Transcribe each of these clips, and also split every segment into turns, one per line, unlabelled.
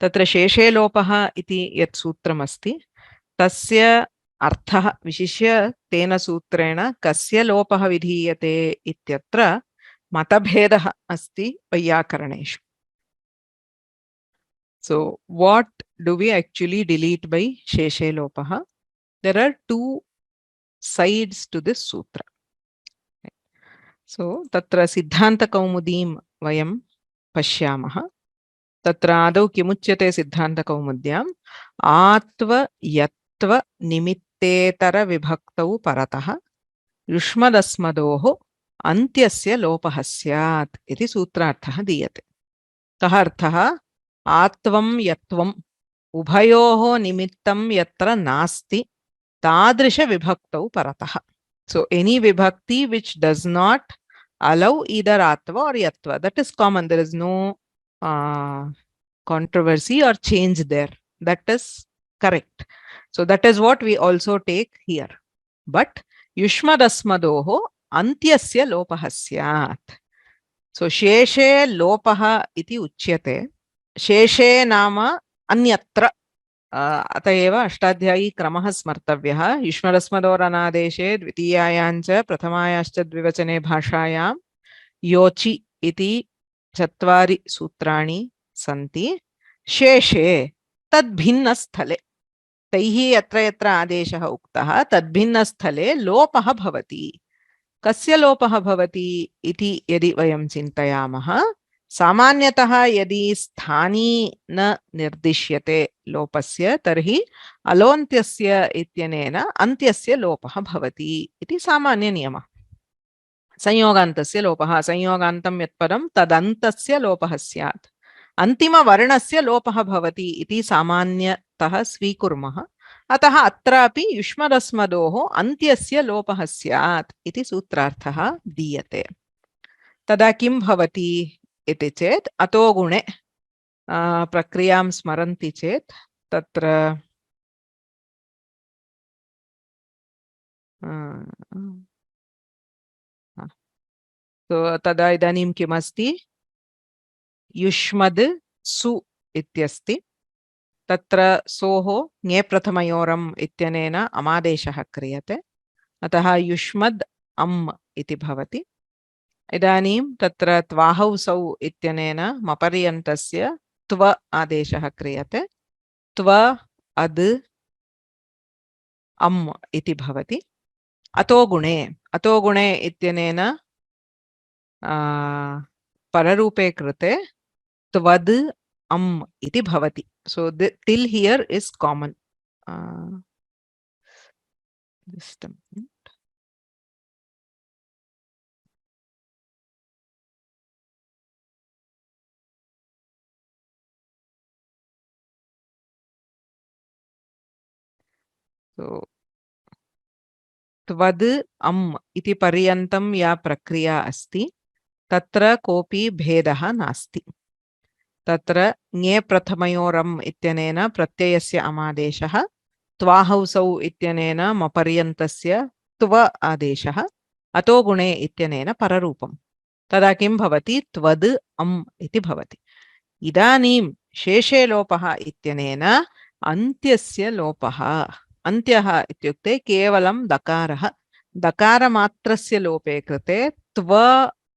तत्र शेषे लोपः इति यत् सूत्रमस्ति तस्य अर्थः विशिष्य तेन सूत्रेण कस्य लोपः विधीयते इत्यत्र मतभेदः अस्ति वैयाकरणेषु. So what do we actually delete by Sheshe Lopah? There are two sides to this sutra. So tatra Siddhanta Kaumudim vayam pashyamaha. तत्र आदौ किमुच्यते सिद्धान्त कौमुद्याम् आत्व यत्व निमित्तेतर विभक्तौ परतः युष्मदस्मदोः अन्त्यस्य लोपः स्यात् इति सूत्रार्थः दीयते. कः अर्थः? आत्वं यत्वम् उभयोः निमित्तं यत्र नास्ति तादृश विभक्तौ परतः. So any vibhakti which does not allow either atva or yatva, that is common. There is no controversy or change there. That is correct. So that is what we also take here. But yushmadasmadoho antyasya lopah syat. So sheshe lopah iti uchyate. Sheshe nama anyatra. अतएव अष्टाध्यायी क्रमः स्मर्तव्यः. युष्मदस्मदोरनादेशे द्वितीयायाञ्च प्रथमायाश्च द्विवचने भाषायां योचि इति 4 सूत्राणि सन्ति. शेषे तद्भिन्नस्थले तैः यत्र यत्र आदेशः उक्तः तद्भिन्नस्थले लोपः भवति. कस्य लोपः भवति इति यदि वयं चिन्तयामः, सामान्यतः यदि स्थानी न निर्दिश्यते लोपस्य तर्हि अलोन्त्यस्य इत्यनेन अन्त्यस्य लोपः भवति इति सामान्य नियमः. संयोगान्तस्य लोपः, संयोगान्तं यत्पदं तदन्तस्य लोपः स्यात्. अन्तिमवर्णस्य लोपः भवति इति सामान्यतः स्वीकुर्मः. अतः अत्रापि युष्मदस्मदोः अन्त्यस्य लोपः स्यात् इति सूत्रार्थः दीयते. तदा किं भवति इति चेत् अतो गुणे प्रक्रियां स्मरन्ति चेत् तत्र तदा इदानीं किमस्ति? युष्मद् सु इत्यस्ति. तत्र सोः ङे प्रथमयोरम् इत्यनेन अमादेशः क्रियते. अतः युष्मद् अम् इति भवति. इदानीं तत्र त्वाहौसौ इत्यनेन मपर्यन्तस्य त्व आदेशः क्रियते. त्व अद् अम् इति भवति. अतो गुणे इत्यनेन पररूपे कृते त्वद् अम् इति भवति. So till here is common. Just a minute. So त्वद् अम् इति पर्यन्तं या प्रक्रिया अस्ति तत्र कोऽपि भेदः नास्ति. तत्र ङे प्रथमयोरम् इत्यनेन प्रत्ययस्य अमादेशः, त्वाहौसौ इत्यनेन मपर्यन्तस्य त्व आदेशः, अतो गुणे इत्यनेन पररूपम्. तदा किं भवति? त्वद् अम् इति भवति. इदानीं शेषे लोपः इत्यनेन अन्त्यस्य लोपः. अन्त्यः इत्युक्ते केवलं दकारः. दकारमात्रस्य लोपे कृते त्व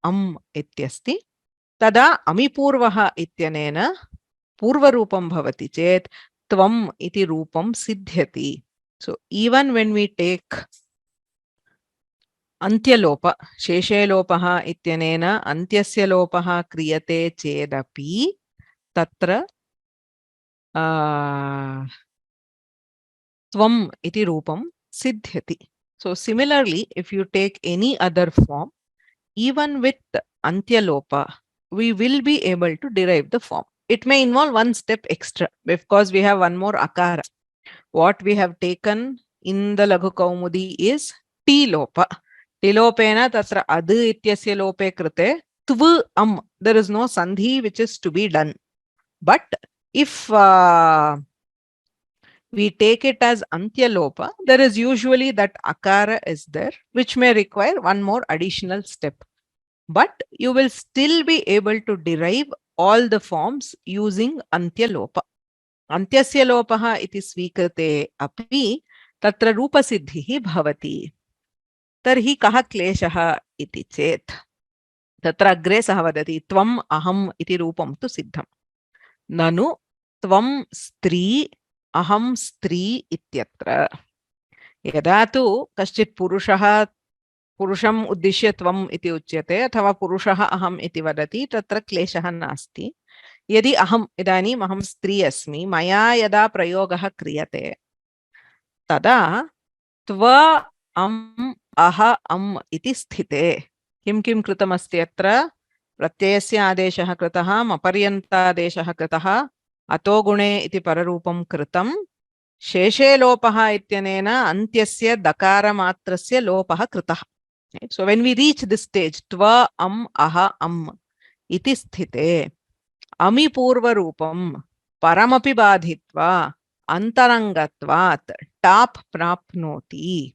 अम् इत्यस्ति. तदा अमिपूर्वः इत्यनेन पूर्वरूपं भवति चेत् त्वम् इति रूपं सिद्ध्यति. So even when we take अन्त्यलोप, शेषे लोपः इत्यनेन अन्त्यस्य लोपः क्रियते चेदपि तत्र त्वम् इति रूपं सिद्ध्यति. So similarly, if you take any other form, even with antyalopa, we will be able to derive the form. It may involve one step extra because we have one more akara. What we have taken in the Laghu Kaumudi is T-lopa. T-lopena tatra adu ityasya lope krite tv am. There is no sandhi which is to be done. But if we take it as antyalopa, there is usually that akara is there, which may require one more additional step. But you will still be able to derive all the forms using antyalopa. अन्त्यस्य लोपः इति स्वीकृते अपि तत्र रूपसिद्धिः भवति। तर्हि कः क्लेशः इति चेत् तत्र अग्रे सः वदति त्वम् अहम् इति रूपं तु सिद्धं, ननु त्वं स्त्री अहं स्त्री इत्यत्र। यदा तु कश्चित् पुरुषः पुरुषम् उद्दिश्य त्वम् इति उच्यते अथवा पुरुषः अहम् इति वदति, तत्र क्लेशः नास्ति। यदि इदानीम् अहं स्त्री अस्मि, मया यदा प्रयोगः क्रियते तदा त्व अम् अह अम् इति स्थिते किं किं कृतमस्ति अत्र? प्रत्ययस्य आदेशः कृतः, मपर्यन्तादेशः कृतः, अतो गुणे इति पररूपं कृतं, शेषे लोपः इत्यनेन अन्त्यस्य दकारमात्रस्य लोपः कृतः. So when we reach this stage, tva am aha am iti sthite, ami purvarupam paramapi badhitva antarangatvat tap prapnoti.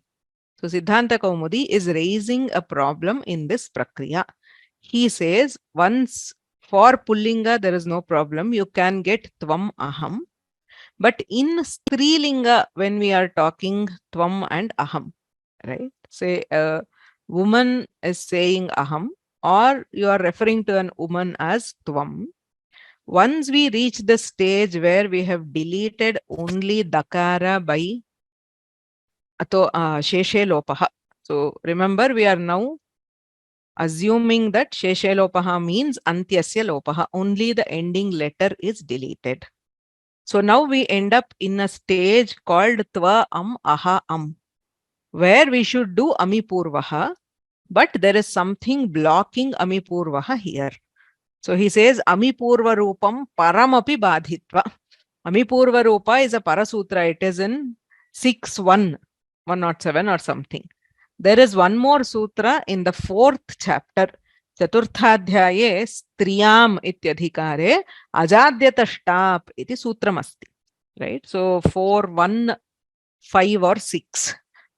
So Siddhanta Kaumudi is raising a problem in this prakriya. He says once for pullinga there is no problem, you can get tvam aham. But in strilinga, when we are talking tvam and aham, right? Say a woman is saying aham, or you are referring to an woman as tvam. Once we reach the stage where we have deleted only dakara by Sheshe Lopah. So remember, we are now assuming that Sheshe Lopah means Antyasya Lopah. Only the ending letter is deleted. So now we end up in a stage called Tva Am Aha Am, where we should do Amipurvaha, but there is something blocking Amipurvaha here. So he says Amipurva Rupam Paramapi Badhitva. Amipurva Rupa is a Parasutra. It is in 107 or something. There is one more sutra in the 4th chapter. Chaturthadhyaye striyam ityadhikare ajadyatashtab iti sutramasti. Right? So 4, 1, 5 or 6.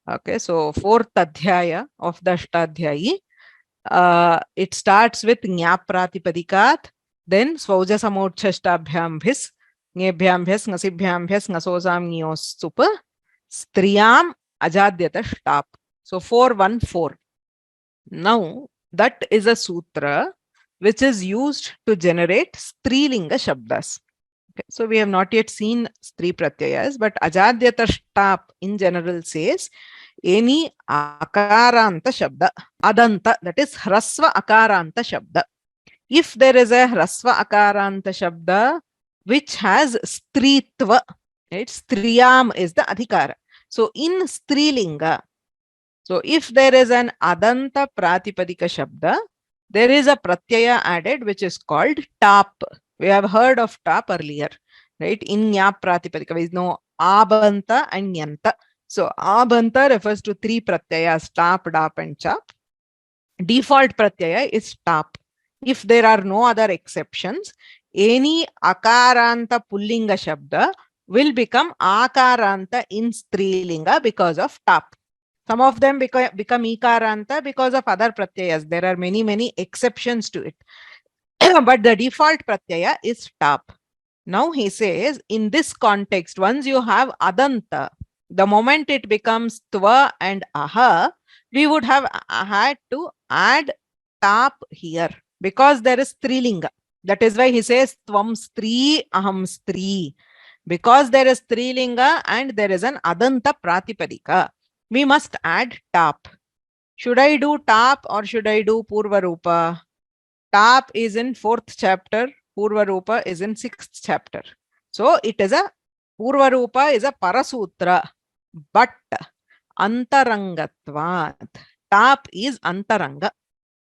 Okay, so 4th adhyaya of the Ashtadhyayi. It starts with Nyapratipadikat, then Svauja Samodchashtabhyam Bhis, Nyebhyam Bhis, Ngasibhyam Bhis, Ngasosam Nyos Supa, Striyam Ajadyatashtab. So 414. Now that is a sutra which is used to generate strilinga shabdas. Okay, so we have not yet seen stri pratyayas, but Ajadyatashtab in general says any akaranta shabda, adanta, that is hrasva akaranta shabda. If there is a hrasva akaranta shabda which has stritva, right? Striyam is the adhikara. So in strilinga, so if there is an adanta pratipadika shabda, there is a pratyaya added which is called tap. We have heard of tap earlier, right? In nyap pratipadika, we know abanta and nyanta. So abanta refers to 3 pratyayas, tap, dap and chap. Default pratyaya is tap. If there are no other exceptions, any akaranta pullinga shabda will become akaranta in strilinga because of tap. Some of them become ikaranta because of other pratyayas. There are many exceptions to it. But the default pratyaya is tap. Now he says, in this context, once you have adanta, the moment it becomes tva and aha, we would have had to add tap here because there is strilinga. That is why he says tvam stri aham stri. Because there is strilinga and there is an adanta pratipadika, we must add tap. Should I do tap or should I do purva rupa? Tap is in 4th chapter, purva rupa is in 6th chapter. So it is a purva rupa is a parasutra, but antarangatvat. Tap is antaranga.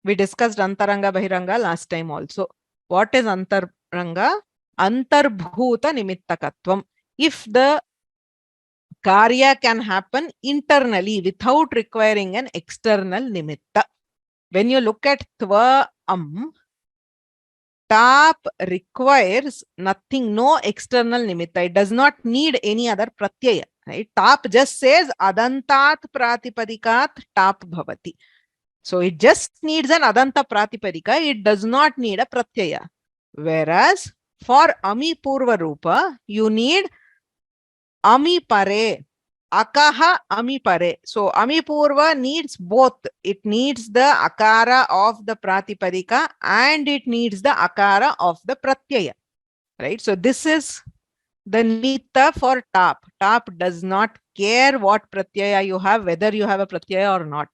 We discussed antaranga bahiranga last time also. What is antaranga? Antarbhuta nimittakatvam. If the karya can happen internally without requiring an external nimitta. When you look at tva am, tap requires nothing, no external nimitta. It does not need any other pratyaya. Right? Tap just says adantat pratipadikat tap bhavati. So it just needs an adanta pratipadika. It does not need a pratyaya. Whereas For ami purva rupa, you need ami pare. Akaha ami pare. So ami purva needs both. It needs the akara of the pratipadika and it needs the akara of the pratyaya. Right? So this is the nimitta for tap. Tap does not care what pratyaya you have, whether you have a pratyaya or not.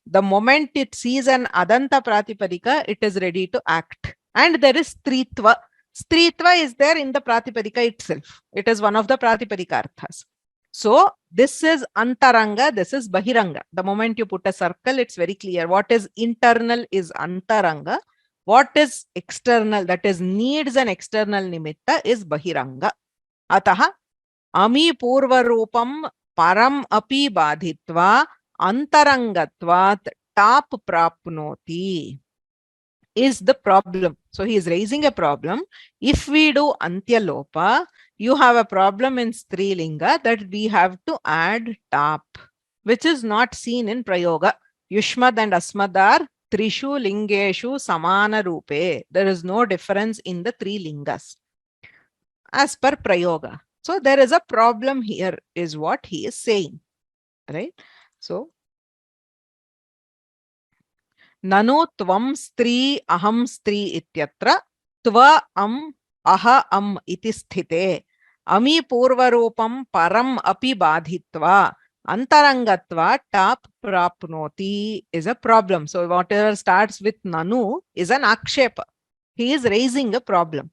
The moment it sees an adanta pratipadika, it is ready to act. And there is stritva. Stritva is there in the pratipadika itself. It is one of the pratipadika arthas. So this is antaranga, this is bahiranga. The moment you put a circle, it's very clear. What is internal is antaranga. What is external, that is needs an external nimitta, is bahiranga. Ataha ami purvarupam param api badhitva antarangatvat tap prapnoti is the problem. So he is raising a problem. If we do antyalopa, you have a problem in strilinga that we have to add tap, which is not seen in prayoga. Yushmad and asmad are trishu lingeshu samana rupe. There is no difference in the three lingas as per prayoga. So there is a problem here, is what he is saying, right? So nanu tvam stri aham stri ityatra tva aha iti sthite ami purvarupam param api badhitva antarangatva tap prapnoti is a problem. So whatever starts with nanu is an akshepa. He is raising a problem.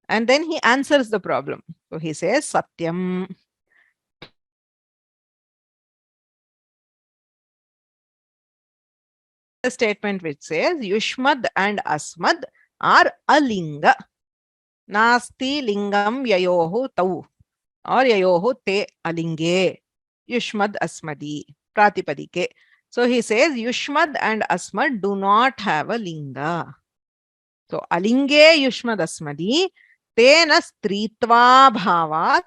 And then he answers the problem. So he says, Satyam. The statement which says, Yushmad and Asmad are alinga. Nasti lingam yayohu tau. Or yayohu te alinge. Yushmad asmadi. Pratipadike. So he says, Yushmad and Asmad do not have a linga. So alinge Yushmad asmadi. Tena stritva bhavat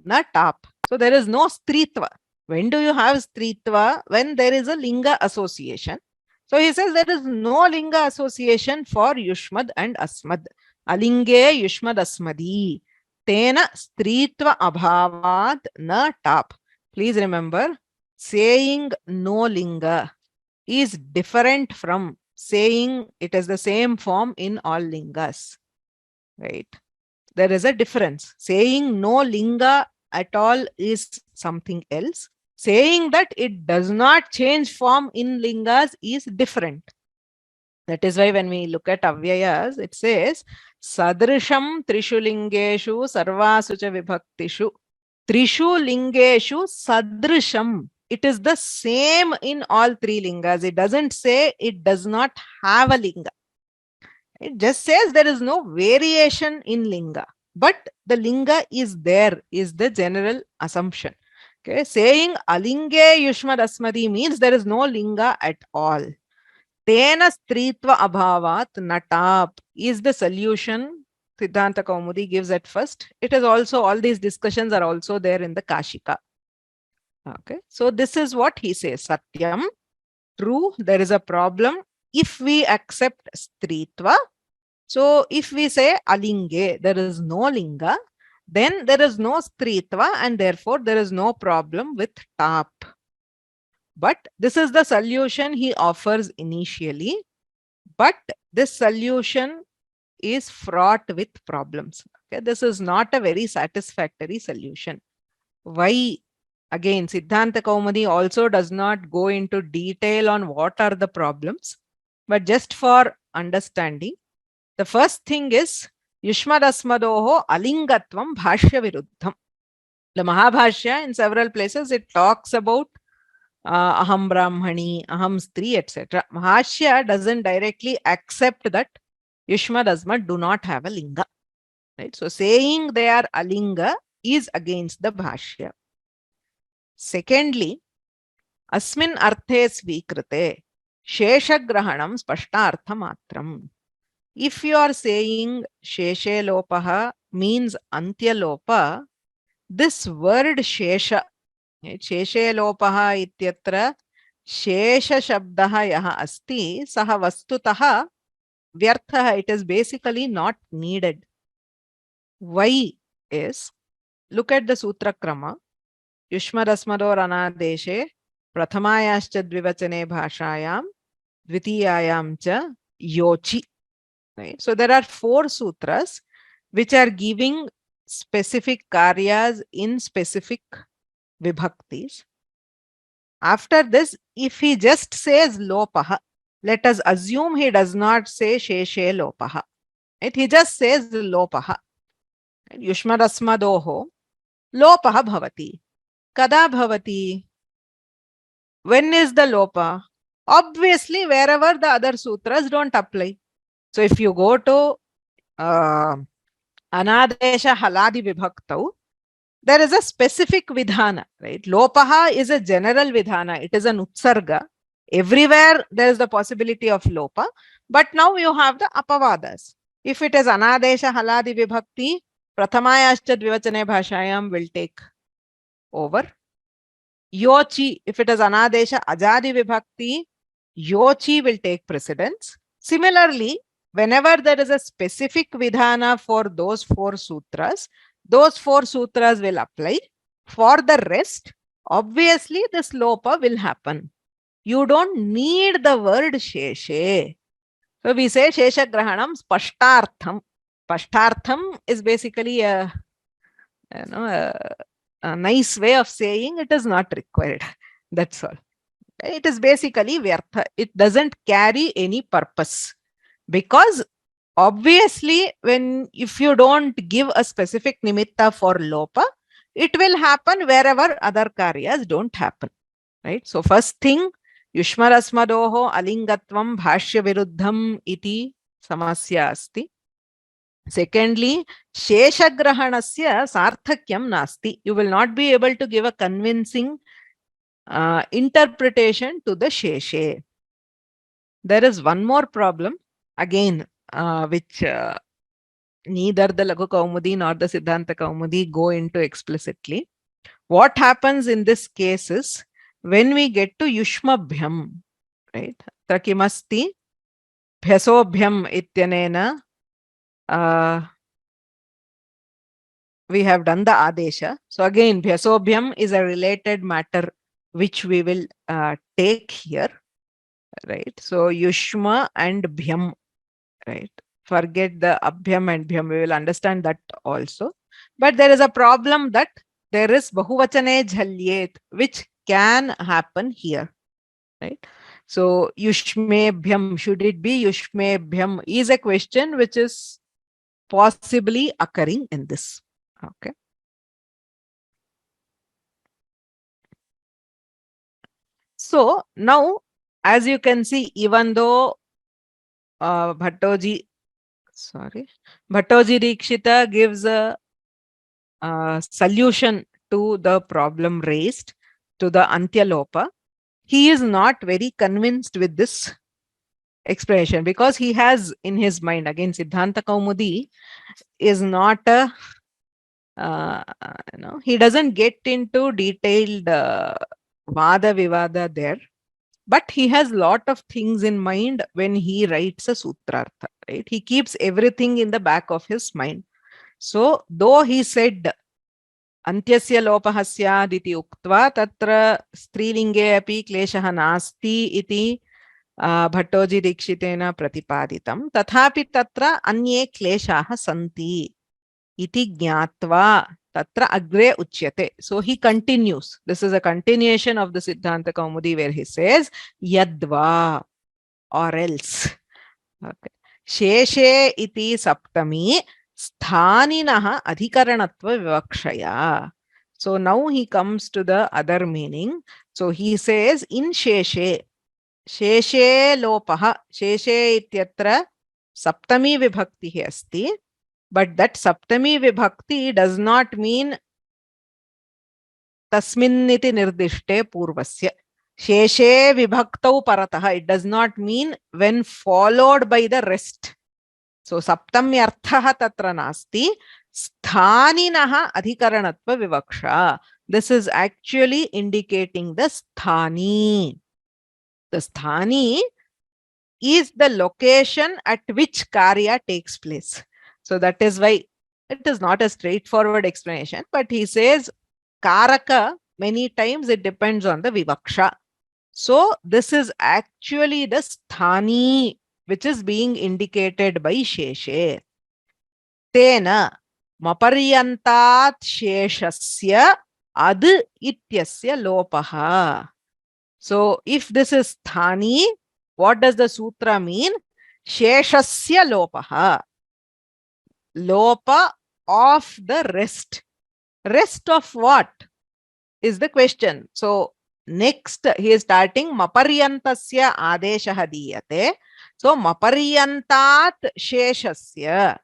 na tap. So there is no stritva. When do you have stritva? When there is a linga association. So he says there is no linga association for Yushmad and Asmad. Alinge Yushmad asmadi. Tena stritva abhavat na tap. Please remember, saying no linga is different from saying it is the same form in all lingas. Right? There is a difference. Saying no linga at all is something else. Saying that it does not change form in lingas is different. That is why when we look at avyayas, it says sadrisham trishu lingeshu sarvasu cha vibhaktishu. Trishu lingeshu sadrisham. It is the same in all three lingas. It doesn't say it does not have a linga. It just says there is no variation in linga, but the linga is there, is the general assumption. Okay, saying alinge yushmad asmadi means there is no linga at all. Tena stritva abhavat natap is the solution Siddhanta Kaumudi gives at first. It is also, all these discussions are also there in the Kashika. Okay, so this is what he says. Satyam, true, there is a problem if we accept stritva. So if we say alinge, there is no linga, then there is no stritva and therefore there is no problem with tap. But this is the solution he offers initially. But this solution is fraught with problems. Okay, this is not a very satisfactory solution. Why? Again, Siddhanta Kaumudi also does not go into detail on what are the problems, but just for understanding, the first thing is Yushmad Asmadoho Alingatvam Bhashya Viruddham. The Mahabhashya in several places it talks about Aham Brahmani, Aham Stri, etc. Mahashya doesn't directly accept that Yushmad Asmad do not have a linga. Right? So saying they are alinga is against the Bhashya. Secondly, Asmin Arthe Svikrite Sheshagrahanam Spashtartha Matram. If you are saying Sheshe Lopah means Antyalopa, this word Shesha, Sheshe Lopah ityatra Shesha Shabdaha yaha asti saha vastutaha vyarthaha. It is basically not needed. Why is, look at the sutra krama. Yushmarasmador anadeshe prathamayascha dvivachane bhashayam dvitiyayam cha yochi. Right? So there are 4 sutras which are giving specific karyas in specific vibhaktis. After this, if he just says Lopah, let us assume he does not say Sheshe Lopah. Right? He just says Lopah. Yushmarasmadoho Lopah bhavati. Kada bhavati? When is the Lopa? Obviously, wherever the other sutras don't apply. So if you go to Anadesha Haladi Vibhaktau, there is a specific vidhana, right? Lopaha is a general vidhana. It is an utsarga. Everywhere there is the possibility of lopa. But now you have the apavadas. If it is Anadesha Haladi Vibhakti, Prathamayascha Dvivachane Bhashayam will take over. Yochi, if it is Anadesha Ajadi Vibhakti, Yochi will take precedence. Similarly, whenever there is a specific vidhana for those 4 sutras will apply. For the rest, obviously this lopa will happen. You don't need the word sheshe. So we say shesha grahanam spashtartham. Spashtartham is basically a nice way of saying it is not required. That's all. It is basically vyartha. It doesn't carry any purpose. Because obviously, if you don't give a specific nimitta for lopa, it will happen wherever other karyas don't happen. Right? So first thing, Yushmarasmadoho alingatvam bhashya viruddham iti samasya asti. Secondly, Sheshagrahanasya sarthakyam nasti. You will not be able to give a convincing interpretation to the Sheshe. There is one more problem, again, which neither the Laghu Kaumudi nor the Siddhanta Kaumudi go into explicitly. What happens in this case is, when we get to Yushmabhyam, right? Trakimasti Bhyasobhyam ityanena, we have done the Adesha. So again, Bhyasobhyam is a related matter which we will take here. Right? So Yushma and Bhyam, right? Forget the Abhyam and Bhyam. We will understand that also. But there is a problem that there is Bahuvachane Jhalyet, which can happen here. Right? So Yushme Bhyam, should it be Yushme Bhyam, is a question which is possibly occurring in this. Okay. So now, as you can see, even though Bhattoji Dikshita gives a solution to the problem raised, to the Antyalopa, he is not very convinced with this explanation, because he has in his mind, again, Siddhanta Kaumudi is not a, he doesn't get into detailed Vada Vivada there. But he has lot of things in mind when he writes a sutrartha, right? He keeps everything in the back of his mind. So, though he said, Antyasya lopah syad iti uktva, tatra strilinge api kleshaha nasti iti Bhattoji Dikshitena pratipaditam, tathapi tatra anye kleshaha santi iti jnatva tatra agre uchyate. So he continues. This is a continuation of the Siddhanta Kaumudi where he says yadva, or else. Okay. Sheshe iti saptami sthaninaha adhikaranatva vivakshaya. So now he comes to the other meaning. So he says in Sheshe, Sheshe Lopah, Sheshe ityatra saptami vibhakti asti. But that saptami vibhakti does not mean tasminniti nirdishte purvasya. Sheshe vibhaktau paratah. It does not mean when followed by the rest. So saptamyarthaha tatra nasti. Sthaninaha adhikaranatva vivaksha. This is actually indicating the sthani. The sthani is the location at which karya takes place. So that is why It is not a straightforward explanation, but he says karaka, many times it depends on the vivaksha. So this is actually the sthani which is being indicated by sheshe. Tena maparyantat sheshasya ad ityasya lopaha. So if this is sthani, what does the sutra mean? Sheshasya lopaha. Lopa of the rest. Rest of what is the question? So next he is starting maparyantasya adeshaha diyate. So maparyantat sheshasya.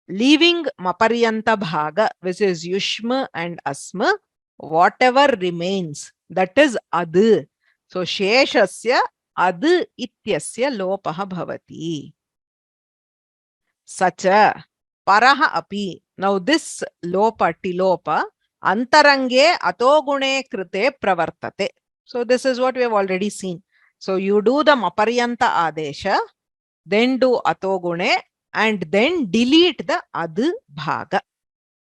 Leaving maparyanta bhaga, which is yushma and asma, whatever remains, that is adu. So sheshasya adu ityasya lopaha bhavati. Sacha paraha api. Now this lopa, tilopa, antarange atogune krite pravartate. So this is what we have already seen. So you do the maparyanta adesha, then do atogune, and then delete the adu bhaga.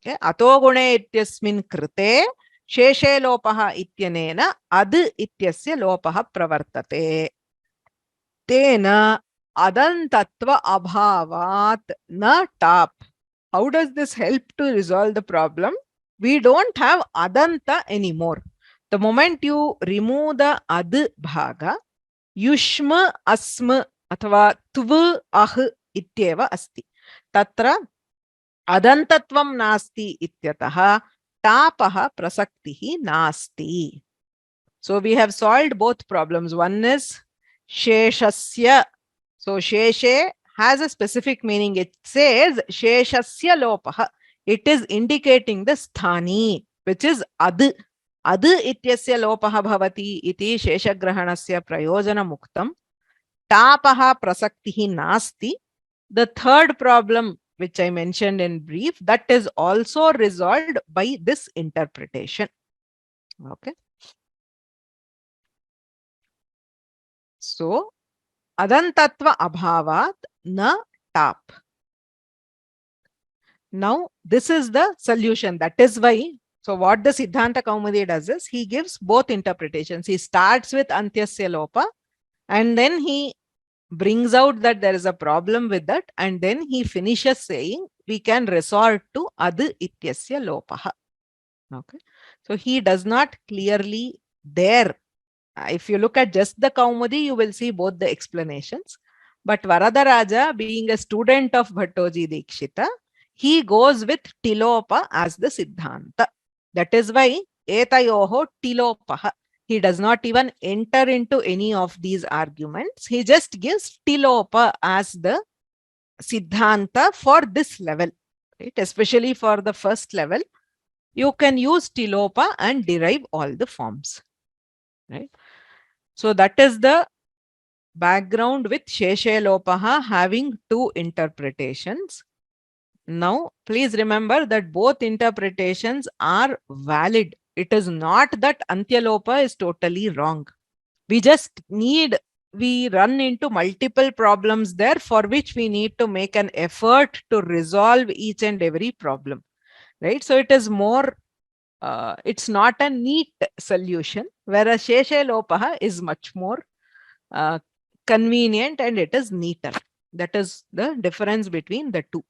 Okay. Atogune ityasmin krite sheshe lopaha ityanena adu ityasya lopaha pravartate. Tena adantatva abhavat na tap. How does this help to resolve the problem? We don't have adanta anymore. The moment you remove the ad bhaga, yushma asma अथवा tv ah ityeva asti. Tatra adantatvam nasti ityatah tapah prasaktihi nasti. So we have solved both problems. One is sheshasya. So sheshe has a specific meaning. It says sheshasya lopah. It is indicating the sthani, which is ad. Ad ityasya lopah bhavati iti sheshagrahanasya prayojana muktam. Tapaha prasaktihi nasti. The third problem, which I mentioned in brief, that is also resolved by this interpretation. Okay. So, adantatva abhavat na tap. Now, this is the solution. That is why, so what the Siddhanta Kaumudi does is, he gives both interpretations. He starts with antyasya lopa, and then he brings out that there is a problem with that, and then he finishes saying we can resort to adu ityasya lopaha. Okay. So he does not clearly there. If you look at just the Kaumudi, you will see both the explanations. But Varadaraja, being a student of Bhattoji Dikshita, he goes with Tilopa as the Siddhanta. That is why etayoho Tilopaha. He does not even enter into any of these arguments. He just gives Tilopa as the Siddhanta for this level, right? Especially for the first level, you can use Tilopa and derive all the forms, right? So that is the background with Sheshe Lopah having two interpretations. Now, please remember that both interpretations are valid. It is not that Antyalopa is totally wrong. We just we run into multiple problems there for which we need to make an effort to resolve each and every problem, right? So it is more, it's not a neat solution, whereas Sheshe Lopah is much more convenient and it is neater. That is the difference between the two.